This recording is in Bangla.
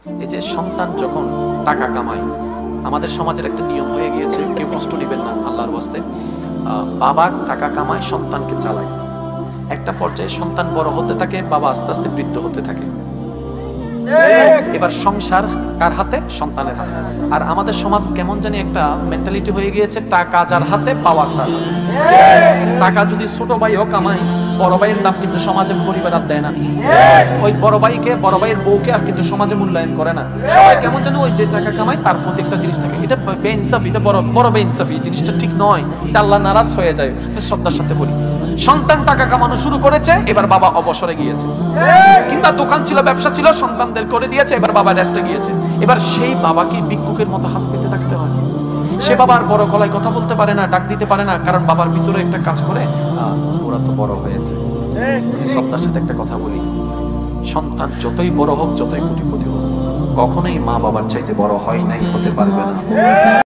এই যে সন্তান যখন টাকা কামায়, আমাদের সমাজের একটা নিয়ম হয়ে গিয়েছে, কেউ কষ্ট নেবেন না আল্লাহর ওয়াস্তে, বাবা টাকা কামায় সন্তানকে চালায়। একটা পর্যায়ে সন্তান বড় হতে থাকে, বাবা আস্তে আস্তে বৃদ্ধ হতে থাকে। এবার সংসার কার হাতে? সন্তানের হাতে। আর আমাদের সমাজ কেমন জানি একটা মেন্টালিটি হয়ে গিয়েছে, টাকা যার হাতে পাওয়ার তার হাতে। টাকা যদি ছোট ভাইও কামায়, বড় ভাইয়ের দাম কিন্তু সমাজে পরিবার আর দেয় না। ওই বড় ভাইকে, বড় ভাইয়ের বউকে আর কিন্তু সমাজে মূল্যায়ন করে না। সবাই কেমন জানি ওই যে টাকা কামায় তার প্রতি একটা জিনিস থাকে, এটা বেইনসাফি, এটা বড় বেইনসাফি, জিনিসটা ঠিক নয়, এটা আল্লাহ নারাজ হয়ে যায়। শ্রদ্ধার সাথে বলি, সন্তান টাকা কামানো শুরু করেছে, এবার বাবা অবসরে গিয়েছে, কিংবা দোকান ছিল, ব্যবসা ছিল, সন্তানদের করে দিয়েছে, এবার বাবা রেস্টে গিয়েছে। এবার সেই বাবাকে ভিক্ষুকের মতো হাত পেতে থাকতে হয়। সে বাবার বড় গলায় কথা বলতে পারে না, ডাক দিতে পারে না, কারণ বাবার ভিতরে একটা কাজ করে, ওরা তো বড় হয়েছে। শ্রদ্ধার সাথে একটা কথা বলি, সন্তান যতই বড় হোক, যতই কোটিপতি হোক, কখনোই মা বাবার চাইতে বড় হয় নাই, হতে পারবে না।